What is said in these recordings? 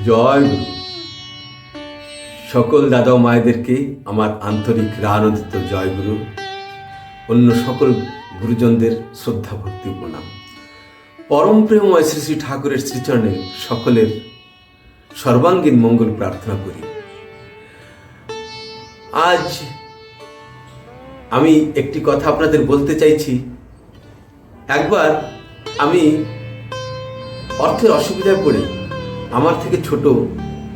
জয় গুরু। সকল দাদা ও মায়েদেরকে আমার আন্তরিক রানন্দিত জয় গুরু। অন্য সকল গুরুজনদের শ্রদ্ধা ভক্তি প্রণাম। পরম প্রেমময় শ্রী শ্রী ঠাকুরের শ্রীচরণে সকলের সর্বাঙ্গীন মঙ্গল প্রার্থনা করি। আজ আমি একটি কথা আপনাদের বলতে চাইছি। একবার আমি অর্থের অসুবিধায় পড়ে আমার থেকে ছোট,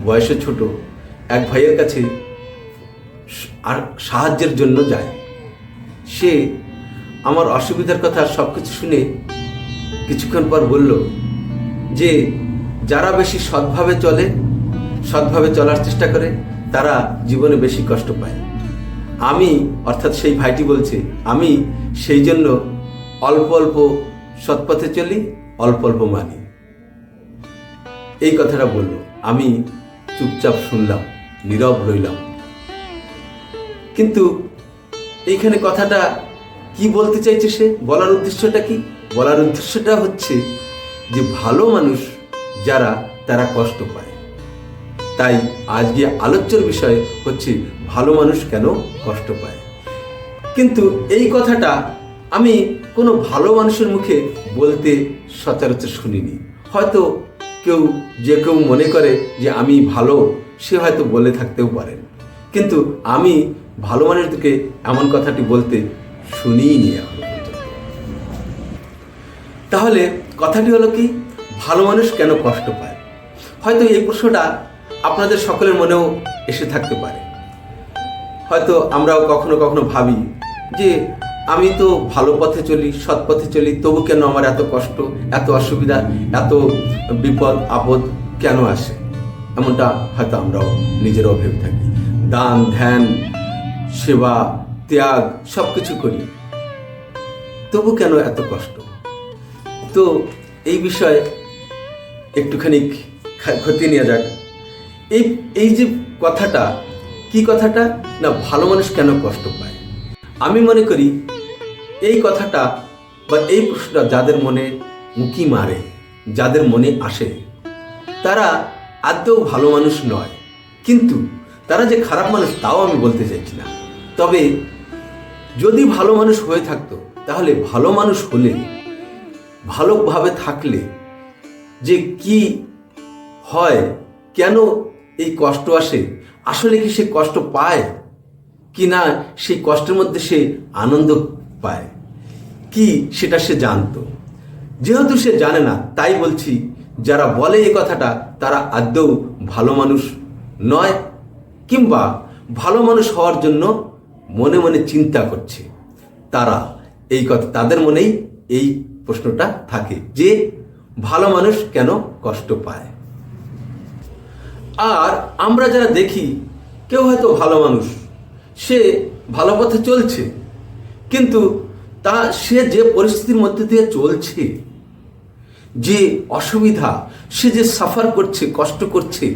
বয়সে ছোট এক ভাইয়ের কাছে আর সাহায্যের জন্য যায়। সে আমার অসুবিধার কথা সব কিছু শুনে কিছুক্ষণ পর বলল যে যারা বেশি সৎভাবে চলে, সৎভাবে চলার চেষ্টা করে, তারা জীবনে বেশি কষ্ট পায়। আমি, অর্থাৎ সেই ভাইটি বলছে, আমি সেই জন্য অল্প অল্প সৎপথে চলি, অল্প অল্প মানি। এই কথাটা বলল। আমি চুপচাপ শুনলাম, নীরব রইলাম। কিন্তু এইখানে কথাটা কি বলতে চাইছে সে? বলার উদ্দেশ্যটা কি? বলার উদ্দেশ্যটা হচ্ছে যে ভালো মানুষ যারা, তারা কষ্ট পায়। তাই আজকে আলোচ্যর বিষয় হচ্ছে ভালো মানুষ কেন কষ্ট পায়। কিন্তু এই কথাটা আমি কোনো ভালো মানুষের মুখে বলতে সচরাচর শুনিনি। হয়তো যে কেউ মনে করে যে আমি ভালো, সে হয়তো বলে থাকতেও পারেন, কিন্তু আমি ভালো মানুষদেরকে এমন কথাটি বলতে শুনিনি এখন পর্যন্ত। তাহলে কথাটি হলো কি, ভালো মানুষ কেন কষ্ট পায়? হয়তো এই প্রশ্নটা আপনাদের সকলের মনেও এসে থাকতে পারে। হয়তো আমরাও কখনো কখনো ভাবি যে আমি তো ভালো পথে চলি, সৎ পথে চলি, তবু কেন আমার এত কষ্ট, এত অসুবিধা, এত বিপদ আপদ কেন আসে? এমনটা হয়তো আমরাও নিজেরাও ভেবে থাকি। দান, ধ্যান, সেবা, ত্যাগ সব কিছু করি, তবু কেন এত কষ্ট? তো এই বিষয়ে একটুখানি খতিয়ে নেওয়া যাক। এই যে কথাটা, কি কথাটা না, ভালো মানুষ কেন কষ্ট পায়। আমি মনে করি এই কথাটা বা এই প্রশ্নটা যাদের মনে উঁকি মারে, যাদের মনে আসে, তারা আদৌ ভালো মানুষ নয়। কিন্তু তারা যে খারাপ মানুষ তাও আমি বলতে চাইছি না। তবে যদি ভালো মানুষ হয়ে থাকতো, তাহলে ভালো মানুষ হলে, ভালোভাবে থাকলে যে কি হয়, কেন এই কষ্ট আসে, আসলে কি সে কষ্ট পায় কি না, সেই কষ্টের মধ্যে সে আনন্দ পায় কি, সেটা সে জানতো। যেহেতু সে জানে না, তাই বলছি, যারা বলে এই কথাটা তারা আদৌ ভালো মানুষ নয়, কিংবা ভালো মানুষ হওয়ার জন্য মনে মনে চিন্তা করছে। তারা এই কথা, তাদের মনেই এই প্রশ্নটা থাকে যে ভালো মানুষ কেন কষ্ট পায়। আর আমরা যারা দেখি, কেউ হয়তো ভালো মানুষ, সে ভালো পথে চলছে, কিন্তু সে যে পরিস্থিতির মধ্যে দিয়ে চলছে, যে অসুবিধা, সে যে সাফার করছে, কষ্ট করছে,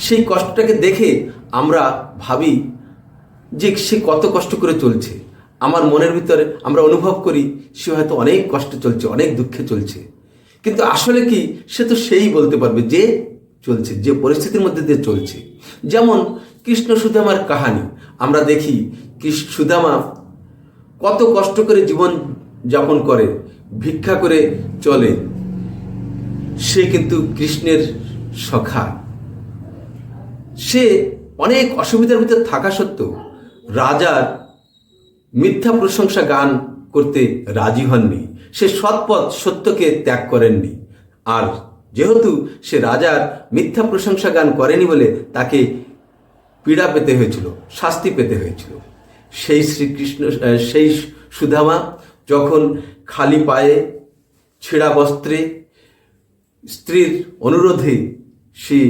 সেই কষ্টটাকে দেখে আমরা ভাবি যে সে কত কষ্ট করে চলছে। আমার মনের ভিতরে আমরা অনুভব করি সে হয়তো অনেক কষ্টে চলছে, অনেক দুঃখে চলছে। কিন্তু আসলে কি, সে তো সেই বলতে পারবে যে চলছে, যে পরিস্থিতির মধ্যে দিয়ে চলছে। যেমন কৃষ্ণ সুদামার কাহিনী আমরা দেখি। সুদামা কত কষ্ট করে জীবন যাপন করে, ভিক্ষা করে চলে। সে কিন্তু কৃষ্ণের সখা। সে অনেক অসুবিধার ভিতর থাকা সত্ত্বেও রাজার মিথ্যা প্রশংসা গান করতে রাজি হননি। সে সৎপথ সত্যকে ত্যাগ করেননি। আর যেহেতু সে রাজার মিথ্যা প্রশংসা গান করেনি বলে তাকে পীড়া পেতে হয়েছিল, শাস্তি পেতে হয়েছিল। সেই শ্রীকৃষ্ণ, সেই সুদামা যখন খালি পায়ে, ছেঁড়া বস্ত্রে, স্ত্রীর অনুরোধে সে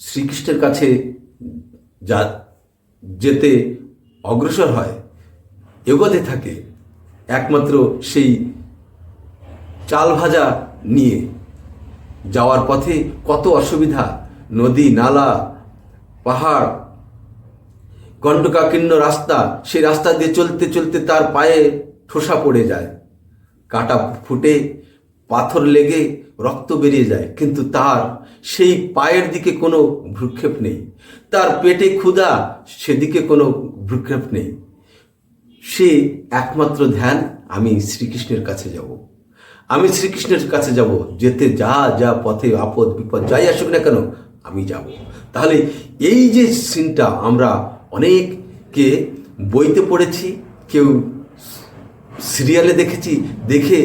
শ্রীকৃষ্ণের কাছে যেতে অগ্রসর হয়, এগোতে থাকে, একমাত্র সেই চাল ভাজা নিয়ে যাওয়ার পথে কত অসুবিধা, নদী, নালা, পাহাড়, কণ্টকাকীর্ণ রাস্তা, সেই রাস্তা দিয়ে চলতে চলতে তার পায়ে ঠোসা পড়ে যায়, কাটা ফুটে, পাথর লেগে রক্ত বেরিয়ে যায়, কিন্তু তার সেই পায়ের দিকে কোনো ভ্রুক্ষেপ নেই, তার পেটে ক্ষুধা সেদিকে কোনো ভ্রুক্ষেপ নেই। সে একমাত্র ধ্যান, আমি শ্রীকৃষ্ণের কাছে যাব, আমি শ্রীকৃষ্ণের কাছে যাব, যেতে যা যা পথে আপদ বিপদ যাই আসুক না কেন আমি যাব। তাহলে এই যে সিনটা আমরা অনেককে বইতে পড়েছি, কেউ সিরিয়ালে দেখেছি, দেখে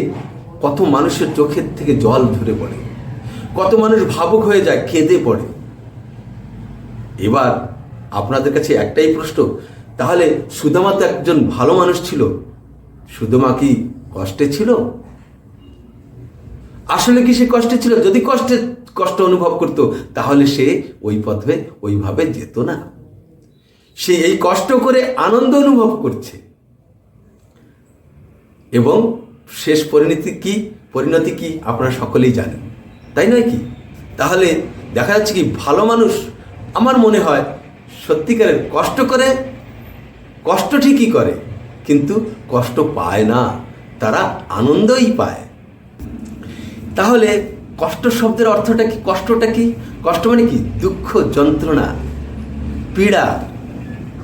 কত মানুষের চোখের থেকে জল ঝরে পড়ে, কত মানুষ ভাবুক হয়ে যায়, কেঁদে পড়ে। এবার আপনাদের কাছে একটাই প্রশ্ন, তাহলে সুদামা তো একজন ভালো মানুষ ছিল, সুদামা কি কষ্টে ছিল? আসলে কি সে কষ্টে ছিল? যদি কষ্ট অনুভব করত তাহলে সে ওই পথে ওইভাবে যেত না। সে এই কষ্ট করে আনন্দ অনুভব করছে, এবং শেষ পরিণতি কি আপনারা সকলেই জানেন, তাই নয় কি? তাহলে দেখা যাচ্ছে কি ভালো মানুষ আমার মনে হয় সত্যিকারের কষ্ট করে, কষ্ট ঠিকই করে কিন্তু কষ্ট পায় না, তারা আনন্দই পায়। তাহলে কষ্ট শব্দের অর্থটা কি? কষ্টটা কি? কষ্ট মানে কি? দুঃখ, যন্ত্রণা, পীড়া,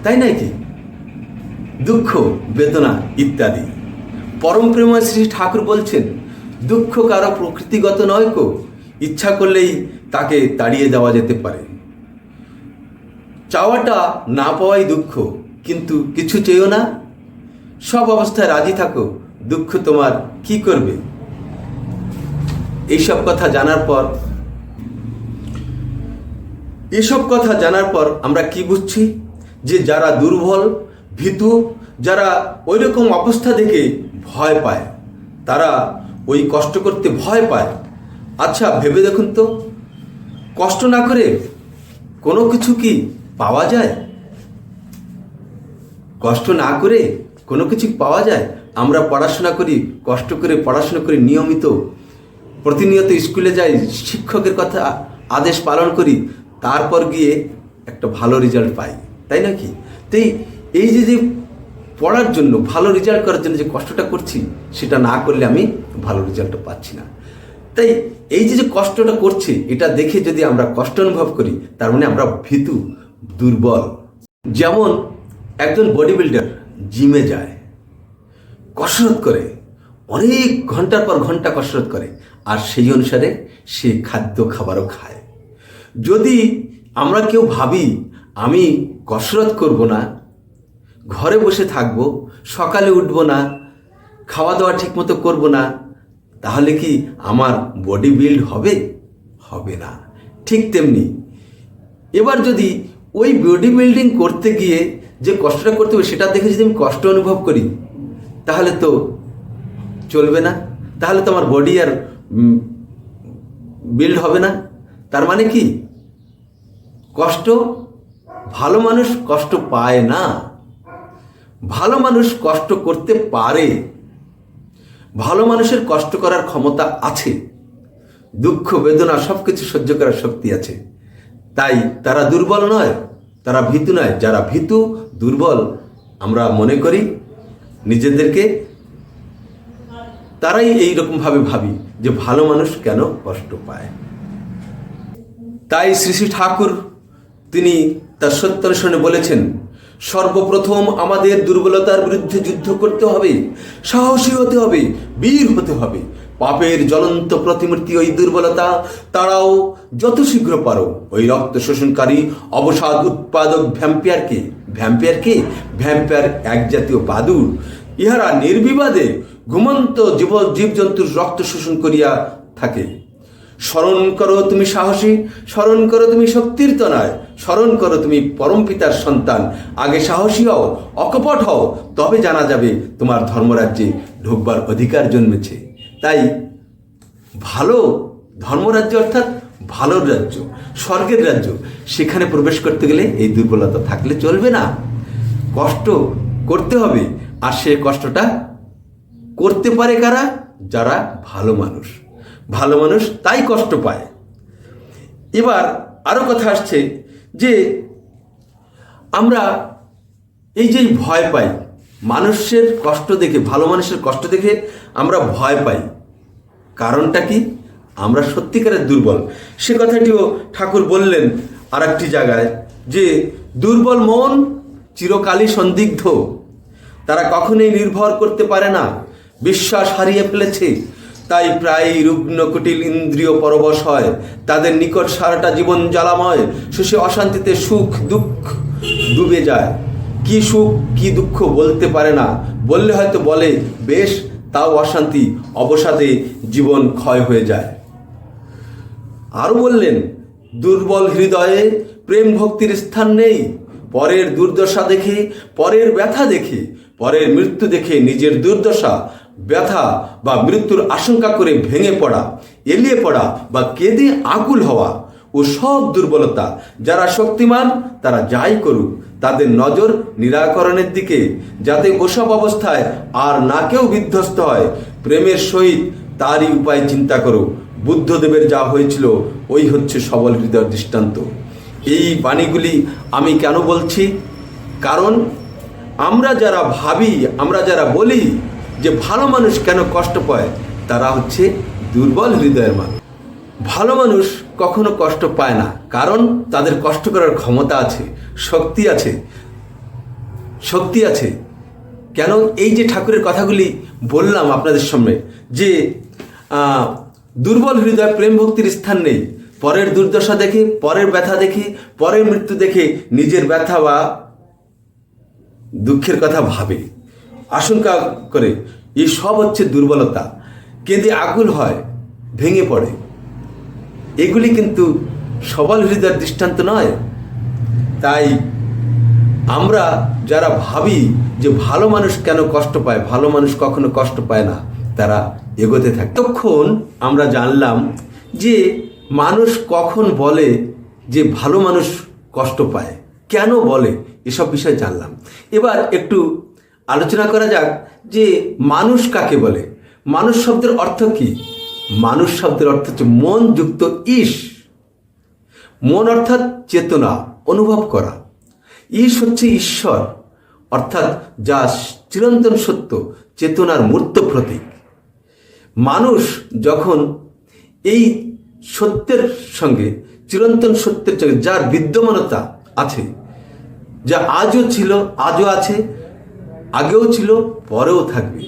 তাই নয় কি? দুঃখ, বেদনা ইত্যাদি। পরম প্রেমময় শ্রী ঠাকুর বলছেন, দুঃখ কারো প্রকৃতিগত নয় কো, ইচ্ছা করলেই তাকে তাড়িয়ে দেওয়া যেতে পারে। চাওয়াটা না পাওয়াই দুঃখ, কিন্তু কিছু চেয়েও না, সব অবস্থায় রাজি থাকো, দুঃখ তোমার কি করবে? এইসব কথা জানার পর আমরা কি বুঝছি? যে যারা দুর্বল, ভীতু, যারা ওই রকম অবস্থা দেখে ভয় পায়, তারা ওই কষ্ট করতে ভয় পায়। আচ্ছা ভেবে দেখুন তো, কষ্ট না করে কোনো কিছু কি পাওয়া যায়? কষ্ট না করে কোনো কিছু পাওয়া যায়? আমরা পড়াশোনা করি, কষ্ট করে পড়াশোনা করি, প্রতিনিয়ত স্কুলে যাই, শিক্ষকের কথা আদেশ পালন করি, তারপর গিয়ে একটা ভালো রেজাল্ট পাই, তাই নাকি? তাই এই যে পড়ার জন্য, ভালো রেজাল্ট করার জন্য যে কষ্টটা করছি, সেটা না করলে আমি ভালো রেজাল্টটা পাচ্ছি না। তাই এই যে কষ্টটা করছে, এটা দেখে যদি আমরা কষ্ট অনুভব করি, তার মানে আমরা ভীতু, দুর্বল। যেমন একজন বডি বিল্ডার জিমে যায়, কসরত করে, অনেক ঘন্টার পর ঘন্টা কসরত করে, আর সেই অনুসারে সে খাবারও খায়। যদি আমরা কেউ ভাবি আমি কসরত করব না, ঘরে বসে থাকব, সকালে উঠব না, খাওয়া দাওয়া ঠিকমতো করব না, তাহলে কি আমার বডি বিল্ড হবে? হবে না। ঠিক তেমনি এবার যদি ওই বডি বিল্ডিং করতে গিয়ে যে কষ্টটা করতে হবে, সেটা দেখে যদি আমি কষ্ট অনুভব করি, তাহলে তো চলবে না, তাহলে তো আমার বডি আর বিল্ড হবে না। তার মানে কি? ভালো মানুষ কষ্ট পায় না, ভালো মানুষ কষ্ট করতে পারে, ভালো মানুষের কষ্ট করার ক্ষমতা আছে, দুঃখ বেদনা সবকিছু সহ্য করার শক্তি আছে। তাই তারা দুর্বল নয়, তারা ভীতু নয়। যারা ভীতু, দুর্বল আমরা মনে করি নিজেদেরকে, তারাই এইরকমভাবে ভাবি যে ভালো মানুষ কেন কষ্ট পায়। তাই শ্রী শ্রী ঠাকুর তিনি তার সত্যানুসরণে বলেছেন, সর্বপ্রথম আমাদের দুর্বলতার বিরুদ্ধে যুদ্ধ করতে হবে, সাহসী হতে হবে, বীর হতে হবে। পাপের জ্বলন্ত প্রতিমূর্তি ওই দুর্বলতা, তারাও যত শীঘ্র পারো ওই রক্ত শোষণকারী অবসাদ উৎপাদক ভ্যাম্পায়ার এক জাতীয় বাদুড়। ইহারা নির্বিবাদে ঘুমন্ত জীবজন্তুর রক্ত শোষণ করিয়া থাকে। স্মরণ করো তুমি সাহসী, স্মরণ করো তুমি শক্তির তনয়, স্মরণ করো তুমি পরম পিতার সন্তান। আগে সাহসী হও, অকপট হও, তবে জানা যাবে তোমার ধর্মরাজ্যে ঢুকবার অধিকার জন্মেছে। তাই ভালো ধর্মরাজ্য অর্থাৎ ভালো রাজ্য, স্বর্গের রাজ্য, সেখানে প্রবেশ করতে গেলে এই দুর্বলতা থাকলে চলবে না। কষ্ট করতে হবে, আর সে কষ্টটা করতে পারে কারা? যারা ভালো মানুষ। ভালো মানুষ তাই কষ্ট পায়। এবার আরো কথা আসছে যে আমরা এই যে ভয় পাই, মানুষের কষ্ট দেখে, ভালো মানুষের কষ্ট দেখে আমরা ভয় পাই। কারণটা কি? আমরা সত্যিকারের দুর্বল। সে কথাটিও ঠাকুর বললেন আর একটি জায়গায়, যে দুর্বল মন চিরকালই সন্দিগ্ধ, তারা কখনোই নির্ভর করতে পারে না, বিশ্বাস হারিয়ে ফেলেছে, তাই প্রায় রুগ্ন কুটিল ইন্দ্রিয় পরবশ হয়, তাদের নিকট সারাটা জীবন জ্বালাময়, শেষে অশান্তিতে সুখ দুঃখ ডুবে যায়। কি সুখ কি দুঃখ বলতে পারে না, বললে হয়তো বলে বেশ, তাও অশান্তি, অবসাদে জীবন ক্ষয় হয়ে যায়। আরও বললেন, দুর্বল হৃদয়ে প্রেম ভক্তির স্থান নেই, পরের দুর্দশা দেখে, পরের ব্যথা দেখে, পরের মৃত্যু দেখে নিজের দুর্দশা ব্যথা বা মৃত্যুর আশঙ্কা করে ভেঙে পড়া, এলিয়ে পড়া বা কেঁদে আকুল হওয়া ও সব দুর্বলতা। যারা শক্তিমান তারা যাই করুক, তাদের নজর নিরাকরণের দিকে, যাতে ওসব অবস্থায় আর না কেউ বিধ্বস্ত হয়। প্রেমের সহিত তারই উপায় চিন্তা করো। বুদ্ধদেবের যা হয়েছিল ওই হচ্ছে সবল হৃদয়ের দৃষ্টান্ত। এই বাণীগুলি আমি কেন বলছি? কারণ আমরা যারা ভাবি, আমরা যারা বলি যে ভালো মানুষ কেন কষ্ট পায়, তারা হচ্ছে দুর্বল হৃদয়ের মানুষ। ভালো মানুষ কখনো কষ্ট পায় না, কারণ তাদের কষ্ট করার ক্ষমতা আছে, শক্তি আছে। কেন এই যে ঠাকুরের কথাগুলি বললাম আপনাদের সামনে, যে দুর্বল হৃদয় প্রেম ভক্তির স্থান নেই, পরের দুর্দশা দেখে, পরের ব্যথা দেখে, পরের মৃত্যু দেখে নিজের ব্যথা বা দুঃখের কথা ভাবে, আশঙ্কা করে, এই সব হচ্ছে দুর্বলতা। কেঁদে আকুল হয়, ভেঙে পড়ে, এগুলি কিন্তু সবল হৃদয়ের দৃষ্টান্ত নয়। তাই আমরা যারা ভাবি যে ভালো মানুষ কেন কষ্ট পায়, ভালো মানুষ কখনো কষ্ট পায় না, তারা এগোতে থাকে। তখন আমরা জানলাম যে মানুষ কখন বলে যে ভালো মানুষ কষ্ট পায়, কেন বলে, এসব বিষয় জানলাম। এবার একটু আলোচনা করা যাক যে মানুষ কাকে বলে। মানুষ শব্দের অর্থ কি? মানুষ শব্দের অর্থ হচ্ছে মন যুক্ত ঈশ। মন অর্থাৎ চেতনা, অনুভব করা। ঈশ হচ্ছে ঈশ্বর, অর্থাৎ যা চিরন্তন সত্য, চেতনার মূর্ত প্রতীক। মানুষ যখন এই সত্যের সঙ্গে, চিরন্তন সত্যের সঙ্গে যার বিদ্যমানতা আছে, যা আজও ছিল, আজও আছে, আগেও ছিল, পরেও থাকবে,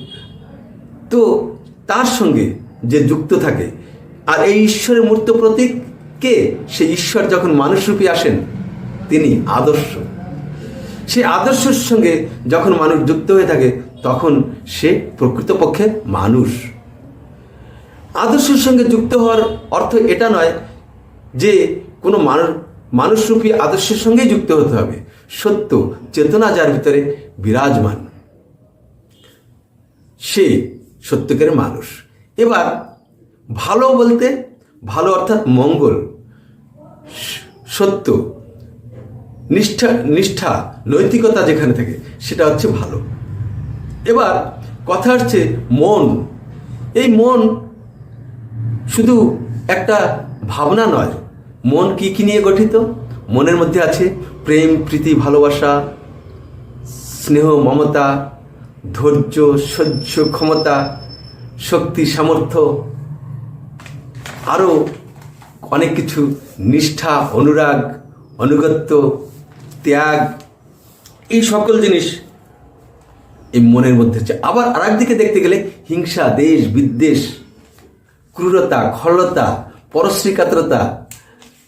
তো তার সঙ্গে যে যুক্ত থাকে, আর এই ঈশ্বরের মূর্ত প্রতীক কে? সেই ঈশ্বর যখন মানুষরূপী আসেন, তিনি আদর্শ। সেই আদর্শের সঙ্গে যখন মানুষ যুক্ত হয়ে থাকে, তখন সে প্রকৃতপক্ষে মানুষ। আদর্শের সঙ্গে যুক্ত হওয়ার অর্থ এটা নয় যে কোনো মানুষরূপী আদর্শের সঙ্গেই যুক্ত হতে হবে। সত্য চেতনা যার ভিতরে বিরাজমান, সে সত্যকের মানুষ। এবার ভালো বলতে, ভালো অর্থাৎ মঙ্গল, সত্য, নিষ্ঠা, নৈতিকতা যেখানে থাকে, সেটা হচ্ছে ভালো। এবার কথা হচ্ছে মন। এই মন শুধু একটা ভাবনা নয়। মন কি কি নিয়ে গঠিত? মনের মধ্যে আছে প্রেম, প্রীতি, ভালোবাসা, স্নেহ, মমতা, ধৈর্য, সহ্য ক্ষমতা, শক্তি, সামর্থ্য, আরও অনেক কিছু, নিষ্ঠা, অনুরাগ, আনুগত্য, ত্যাগ, এই সকল জিনিস এই মনের মধ্যে আছে। আবার আর একদিকে দেখতে গেলে হিংসা, দেশ বিদ্বেষ, ক্রূরতা, খলতা, পরশ্রীকাতরতা,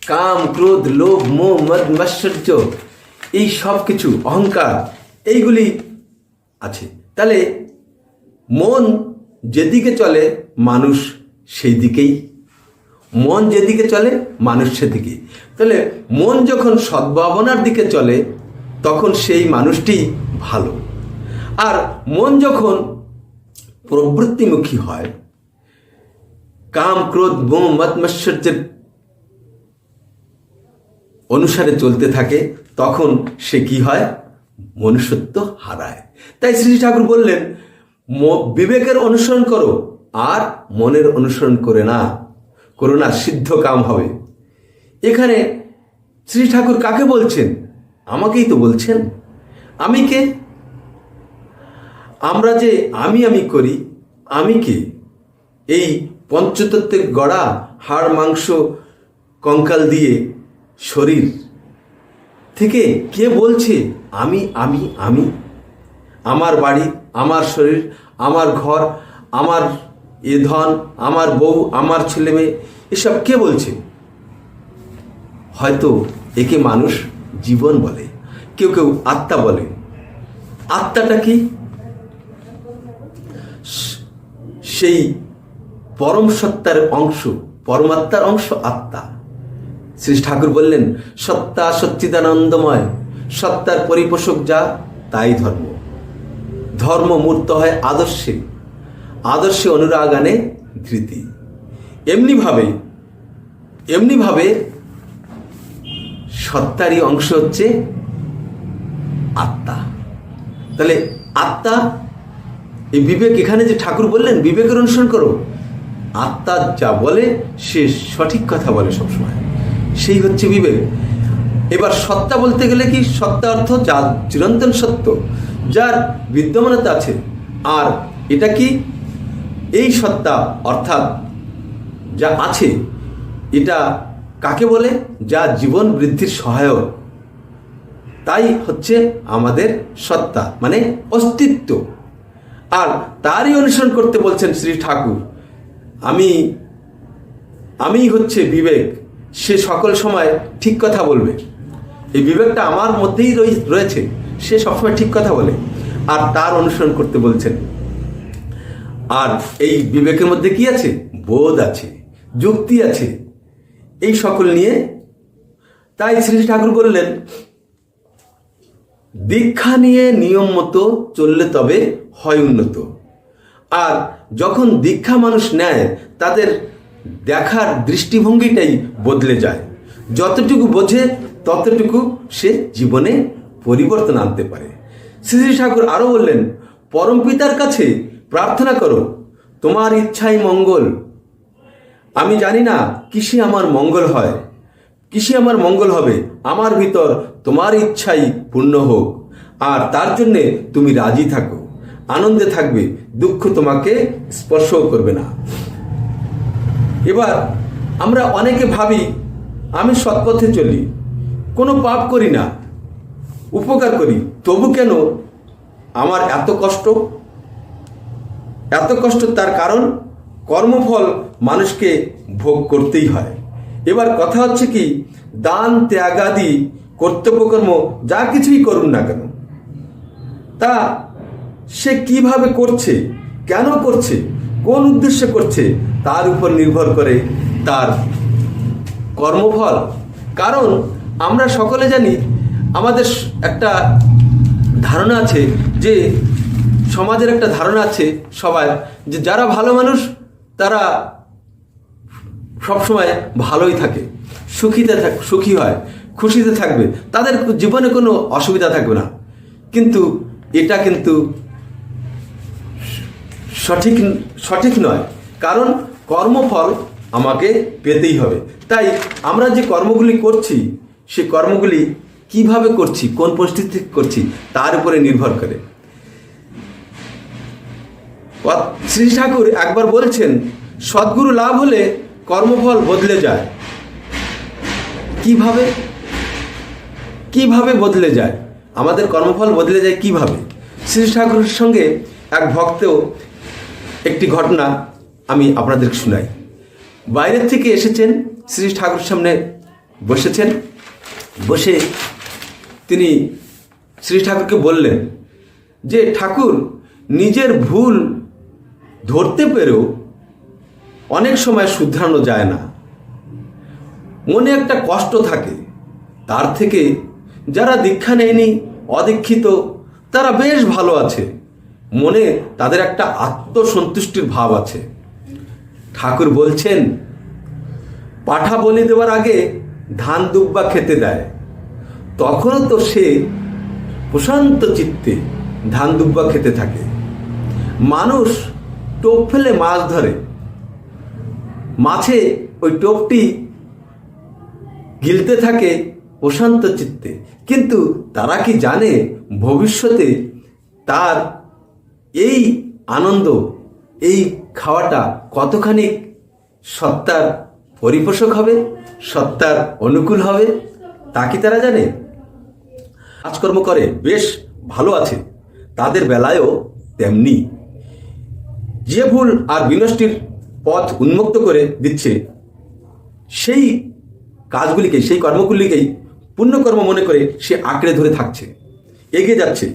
কাম, ক্রোধ, লোভ, মোহ, মদ, মাৎসর্য, এই সব কিছু, অহংকার, এইগুলি আছে। তাহলে মন যেদিকে চলে মানুষ সেই দিকেই, মন যেদিকে চলে মানুষ সেদিকেই। তাহলে মন যখন সদ্ভাবনার দিকে চলে, তখন সেই মানুষটি ভালো। আর মন যখন প্রবৃত্তিমুখী হয়, কাম, ক্রোধ, মোহ, মদ, মাৎসর্যের অনুসারে চলতে থাকে, তখন সে কি হয়? মনুষ্যত্ব হারায়। তাই শ্রী ঠাকুর বললেন, বিবেকের অনুসরণ করো আর মনের অনুসরণ করো না, সিদ্ধ কাম হবে। এখানে শ্রী ঠাকুর কাকে বলছেন? আমাকেই তো বলছেন। আমি কে? আমরা যে আমি করি, আমি কে? এই পঞ্চতত্ত্বের গড়া হাড় মাংস কঙ্কাল দিয়ে শরীর থেকে কে বলছে আমি আমি আমি? আমার বাড়ি, আমার শরীর, আমার ঘর, আমার এ ধন, আমার বউ, আমার ছেলে মেয়ে, এসব কে বলছে? হয়তো একে মানুষ জীবন বলে, কেউ কেউ আত্মা বলে। আত্মাটা কি? সেই পরম সত্তার অংশ, পরমাত্মার অংশ আত্মা। শ্রী ঠাকুর বললেন, সত্তা সচ্চিদানন্দময়, সত্তার পরিপোষক যা তাই ধর্ম। ধর্ম মূর্ত হয় আদর্শে, আদর্শে অনুরাগ আনে ধৃতি। এমনিভাবে সত্তারই অংশ হচ্ছে আত্মা। তাহলে আত্মা, এই বিবেক, এখানে যে ঠাকুর বললেন বিবেকের অনুসরণ করো, আত্মা যা বলে সে সঠিক কথা বলে সবসময়, সেই হচ্ছে বিবেক। এবার সত্তা বলতে গেলে কি? সত্তা অর্থ যা চিরন্তন সত্য, যার বিদ্যমানতা আছে। আর এটা কি? এই সত্তা অর্থাৎ যা আছে, এটা কাকে বলে? যা জীবন বৃদ্ধির সহায়ক, তাই হচ্ছে আমাদের সত্তা, মানে অস্তিত্ব। আর তারই অনুসরণ করতে বলছেন শ্রী ঠাকুর। আমি হচ্ছে বিবেক, সে সকল সময় ঠিক কথা বলবে। এই বিবেকটা আমার মধ্যেই রয়েছে, সে সবসময় ঠিক কথা বলে, আর তার অনুসরণ করতে বলছেন। আর এই বিবেকের মধ্যে কি আছে? বোধ আছে, যুক্তি আছে, এই সকল নিয়ে। তাই শ্রী ঠাকুর বললেন, দীক্ষা নিয়ে নিয়ম মতো চললে তবে হয় উন্নত। আর যখন দীক্ষা মানুষ নেয়, তাদের দেখার দৃষ্টিভঙ্গিটাই বদলে যায়। যতটুকু বোঝে ততটুকু সে জীবনে পরিবর্তন আনতে পারে। শ্রী ঠাকুর আরও বললেন, পরম পিতার কাছে প্রার্থনা করো, তোমার ইচ্ছাই মঙ্গল। আমি জানি না কিসে আমার মঙ্গল হয়, কিসে আমার মঙ্গল হবে। আমার ভিতর তোমার ইচ্ছাই পূর্ণ হোক, আর তার জন্যে তুমি রাজি থাকো, আনন্দে থাকবে, দুঃখ তোমাকে স্পর্শও করবে না। এবার আমরা অনেকে ভাবি, আমি সৎপথে চলি, কোনো পাপ করি না, উপকার করি, তবু কেন আমার এত কষ্ট? এত কষ্ট তার কারণ কর্মফল মানুষকে ভোগ করতেই হয়। এবার কথা হচ্ছে কি, দান ত্যাগাদি কর্তব্যকর্ম যা কিছুই করুন না কেন, তা সে কিভাবে করছে, কেন করছে, কোন উদ্দেশ্যে করছে, তার উপর নির্ভর করে তার কর্মফল। কারণ আমরা সকলে জানি, আমাদের একটা ধারণা আছে, যে সমাজের একটা ধারণা আছে সবাই, যে যারা ভালো মানুষ তারা সবসময় ভালোই থাকে, সুখী হয়, খুশিতে থাকবে, তাদের জীবনে কোনো অসুবিধা থাকবে না। কিন্তু এটা কিন্তু সঠিক নয়, কারণ কর্মফল আমাকে পেতেই হবে। তাই আমরা যে কর্মগুলি করছি, সে কর্মগুলি কিভাবে করছি, কোন পরিস্থিতি করছি, তার উপরে নির্ভর করে। শ্রী ঠাকুর একবার বলছেন, সদ্গুরু লাভ হলে কর্মফল বদলে যায়। কিভাবে বদলে যায়? আমাদের কর্মফল বদলে যায় কিভাবে? শ্রী ঠাকুরের সঙ্গে এক ভক্ত একটি ঘটনা আমি আপনাদের শোনাই। বাইরের থেকে এসেছেন, শ্রী ঠাকুরের সামনে বসেছেন, বসে তিনি শ্রী ঠাকুরকে বললেন যে, ঠাকুর, নিজের ভুল ধরতে পেরেও অনেক সময় শুধরানো যায় না, মনে একটা কষ্ট থাকে। তার থেকে যারা দীক্ষা নেয়নি, অদীক্ষিত, তারা বেশ ভালো আছে, মনে তাদের একটা আত্মসন্তুষ্টির ভাব আছে। ঠাকুর বলছেন, পাঠা বলি দেওয়ার আগে ধান দুব্বা খেতে দেয়, তখনও তো সে প্রশান্ত চিত্তে ধান দুব্বা খেতে থাকে। মানুষ টোপ ফেলে মাছ ধরে, মাছে ওই টোপটি গিলতে থাকে প্রশান্ত চিত্তে, কিন্তু তারা কি জানে ভবিষ্যতে তার এই আনন্দ, এই খাওয়াটা কতখানি সত্তার পরিপোষক হবে, সত্তার অনুকূল হবে, তা কি তারা জানে? কাজকর্ম করে বেশ ভালো আছে, তাদের বেলায়ও তেমনি। যে ভুল আর বিনষ্টির পথ উন্মুক্ত করে দিচ্ছে, সেই কাজগুলিকে, সেই কর্মগুলিকেই পুণ্যকর্ম মনে করে সে আঁকড়ে ধরে থাকছে, এগিয়ে যাচ্ছে।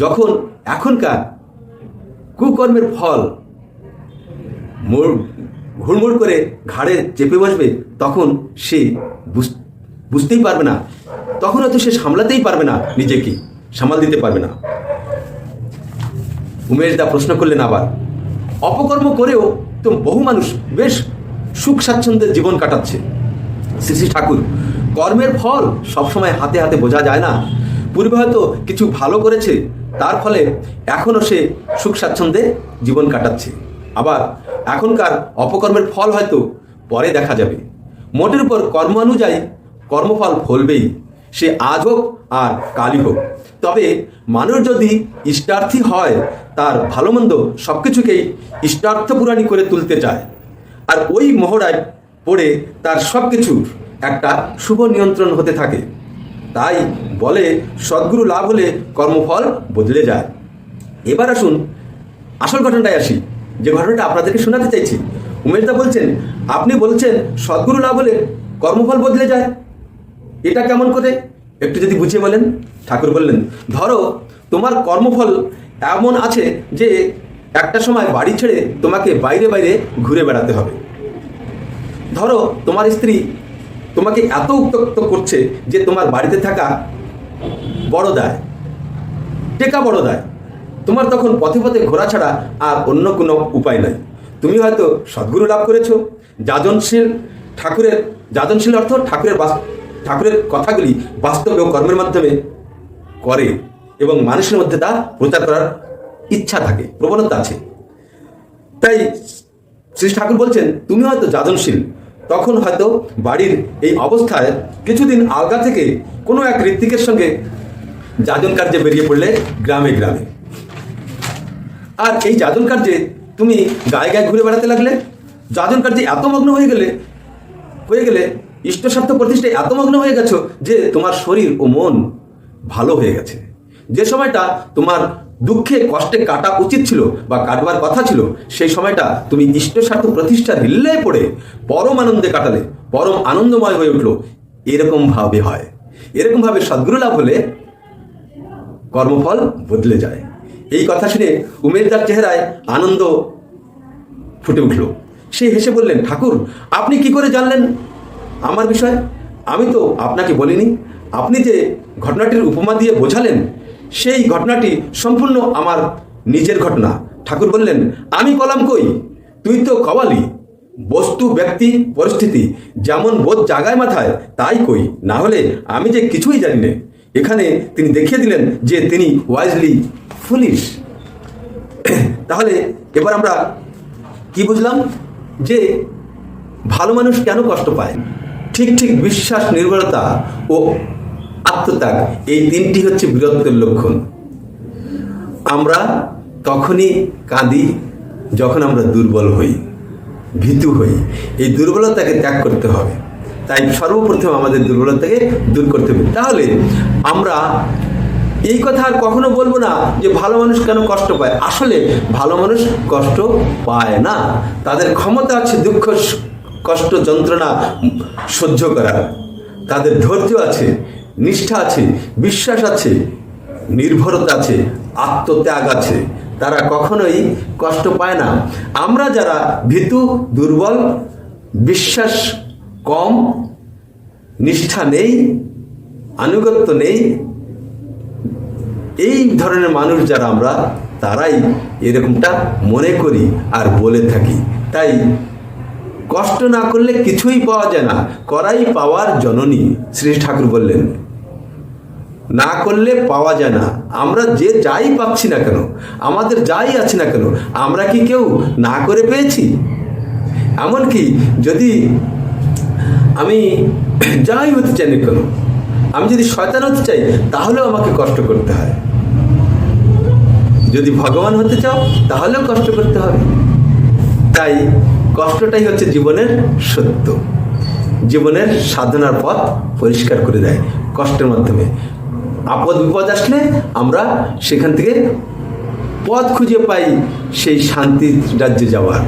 যখন এখনকার কুকর্মের ফল হুড়মুড় করে ঘাড়ে চেপে বসবে, তখন সে বুঝতেই পারবে না, তখন হয়তো সে সামলাতেই পারবে না, নিজেকে সামাল দিতে পারবে না। উমেশ দা প্রশ্ন করলেন আবার, অপকর্ম করেও তো বহু মানুষ বেশ সুখ স্বাচ্ছন্দ্যের জীবন কাটাচ্ছে। শ্রী শ্রী ঠাকুর, কর্মের ফল সবসময় হাতে হাতে বোঝা যায় না। পূর্বে হয়তো কিছু ভালো করেছে, তার ফলে এখনও সে সুখ স্বাচ্ছন্দ্যে জীবন কাটাচ্ছে। আবার এখনকার অপকর্মের ফল হয়তো পরে দেখা যাবে। মোটের উপর কর্ম অনুযায়ী কর্মফল ফলবেই, সে আজ হোক আর কালই হোক। তবে মানুষ যদি ইষ্টার্থী হয়, তার ভালো মন্দ সব কিছুকেই ইষ্টার্থপুরাণী করে তুলতে চায়, আর ওই মহড়ায় পড়ে তার সব কিছুর একটা শুভ নিয়ন্ত্রণ হতে থাকে। তাই বলে সদ্গুরু লাভ হলে কর্মফল বদলে যায়। এবার আসুন আসল ঘটনাটায় আসি, যে ঘটনাটা আপনাদেরকে শোনাতে চাইছি। উমেশদা বলছেন, আপনি বলছেন সদ্গুরু লাভ হলে কর্মফল বদলে যায়, এটা কেমন করে একটু যদি বুঝিয়ে বলেন। ঠাকুর বললেন, ধরো তোমার কর্মফল এমন আছে যে একটা সময় বাড়ি ছেড়ে তোমাকে বাইরে বাইরে ঘুরে বেড়াতে হবে। ধরো তোমার স্ত্রী তোমাকে এত উত্ত্যক্ত করছে যে তোমার বাড়িতে থাকা বড় দায়, টেকা বড় দায়। তোমার তখন পথে পথে ঘোরা ছাড়া আর অন্য কোনো উপায় নাই। তুমি হয়তো সদ্গুরু লাভ করেছো, যাজনশীল যাজনশীল অর্থ ঠাকুরের কথাগুলি বাস্তবে ও কর্মের মাধ্যমে করে, এবং মানুষের মধ্যে তা প্রচার করার ইচ্ছা থাকে, প্রবণতা আছে। তাই শ্রী ঠাকুর বলছেন, তুমি হয়তো যাজনশীল, তখন হয়তো বাড়ির এই অবস্থায় কিছুদিন আলগা থেকে কোনো এক ঋত্বিকের সঙ্গে যাজন কার্যে বেরিয়ে পড়লে গ্রামে গ্রামে। আর এই যাজন কার্যে তুমি গায়ে গায়ে ঘুরে বেড়াতে লাগলে, যাজন কার্যে এত মগ্ন হয়ে গেলে ইষ্টস্বার্থ প্রতিষ্ঠায় এত মগ্ন হয়ে গেছো যে তোমার শরীর ও মন ভালো হয়ে গেছে। যে সময়টা তোমার দুঃখে কষ্টে কাটা উচিত ছিল বা কাটবার কথা ছিল, সেই সময়টা তুমি ইষ্টস্বার্থ প্রতিষ্ঠার হিল্লে পড়ে পরম আনন্দে কাটালে, পরম আনন্দময় হয়ে উঠলো। এরকম ভাবে হয়, এরকম ভাবে সদ্গুরু লাভ হলে কর্মফল বদলে যায়। এই কথা শুনে উমেশদার চেহারায় আনন্দ ফুটে উঠল। সে হেসে বললেন, ঠাকুর আপনি কি করে জানলেন আমার বিষয়? আমি তো আপনাকে বলিনি। আপনি যে ঘটনাটির উপমা দিয়ে বোঝালেন, সেই ঘটনাটি সম্পূর্ণ আমার নিজের ঘটনা। ঠাকুর বললেন, আমি কলাম কই, তুই তো কওয়ালি। বস্তু, ব্যক্তি, পরিস্থিতি যেমন বোধ জাগায় মাথায় তাই কই, না হলে আমি যে কিছুই জানি না। এখানে তিনি দেখিয়ে দিলেন যে তিনি ওয়াইজলি ফুলিশ। তাহলে এবার আমরা কি বুঝলাম? যে ভালো মানুষ কেন কষ্ট পায়? ঠিক বিশ্বাস, নির্ভরতা ও আত্মত্যাগ, এই তিনটি হচ্ছে বীরত্বের লক্ষণ। আমরা তখনই কাঁদি যখন আমরা দুর্বল হই, ভীতু হই। এই দুর্বলতাকে ত্যাগ করতে হবে। তাই সর্বপ্রথম আমাদের দুর্বলতাকে দূর করতে হবে। তাহলে আমরা এই কথা আর কখনো বলবো না যে ভালো মানুষ কেন কষ্ট পায়। আসলে ভালো মানুষ কষ্ট পায় না, তাদের ক্ষমতা আছে দুঃখ, কষ্ট, যন্ত্রণা সহ্য করার। তাদের ধৈর্য আছে, নিষ্ঠা আছে, বিশ্বাস আছে, নির্ভরতা আছে, আত্মত্যাগ আছে। তারা কখনোই কষ্ট পায় না। আমরা যারা ভীতু, দুর্বল, বিশ্বাস কম, নিষ্ঠা নেই, আনুগত্য নেই, এই ধরনের মানুষ যারা আমরা, তারাই এরকমটা মনে করি আর বলে থাকি। তাই কষ্ট না করলে কিছুই পাওয়া যায় না, করাই পাওয়ার জননী। শ্রী ঠাকুর বললেন, না করলে পাওয়া যায় না। আমরা যে যাই পাচ্ছি না কেন, আমাদের যাই আছে না কেন, আমরা কি কেউ না করে পেয়েছি? এমনকি যদি আমি যাই হতে চাই না কেন, আমি যদি শয়তান হতে চাই, তাহলেও আমাকে কষ্ট করতে হয়। যদি ভগবান হতে চাও, তাহলেও কষ্ট করতে হবে। তাই কষ্টটাই হচ্ছে জীবনের সত্য, জীবনের সাধনার পথ পরিষ্কার করে দেয় কষ্টের মাধ্যমে। আপদ বিপদ আসলে আমরা সেখান থেকে পথ খুঁজে পাই সেই শান্তির রাজ্যে যাওয়ার।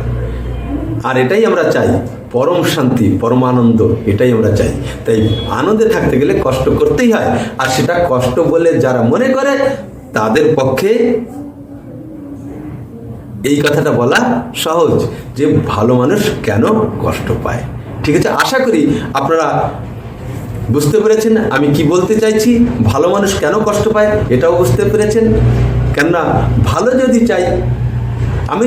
আর এটাই আমরা চাই, পরম শান্তি, পরম আনন্দ, এটাই আমরা চাই। তাই আনন্দে থাকতে গেলে কষ্ট করতেই হয়। আর সেটা কষ্ট বলে যারা মনে করে তাদের পক্ষে এই কথাটা বলা সহজ যে ভালো মানুষ কেন কষ্ট পায়। ঠিক আছে, আশা করি আপনারা বুঝতে পেরেছেন আমি কি বলতে চাইছি। ভালো মানুষ কেন কষ্ট পায় এটাও বুঝতে পেরেছেন। কেননা ভালো যদি চাই, আমি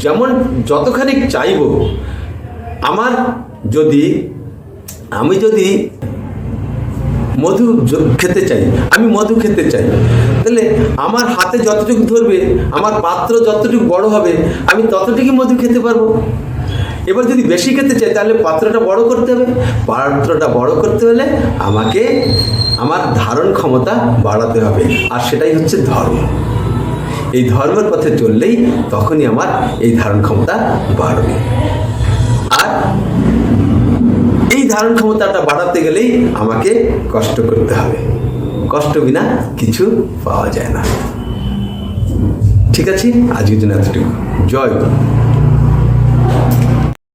যেমন যতখানি চাইব, আমি যদি মধু খেতে চাই, আমি মধু খেতে চাই, তাহলে আমার হাতে যতটুকু ধরবে, আমার পাত্র যতটুকু বড় হবে, আমি ততটুকুই মধু খেতে পারবো। এবার যদি বেশি খেতে চাই তাহলে পাত্রটা বড় করতে হবে। পাত্রটা বড় করতে হলে আমাকে আমার ধারণ ক্ষমতা বাড়াতে হবে, আর সেটাই হচ্ছে ধর্ম। এই ধর্মের পথে চললেই তখনই আমার এই ধারণ ক্ষমতা বাড়বে। আর এই ধারণ ক্ষমতাটা বাড়াতে গেলেই আমাকে কষ্ট করতে হবে। কষ্ট বিনা কিছু পাওয়া যায় না। ঠিক আছে, আজকের জন্য এতটুকু। জয় গুরু।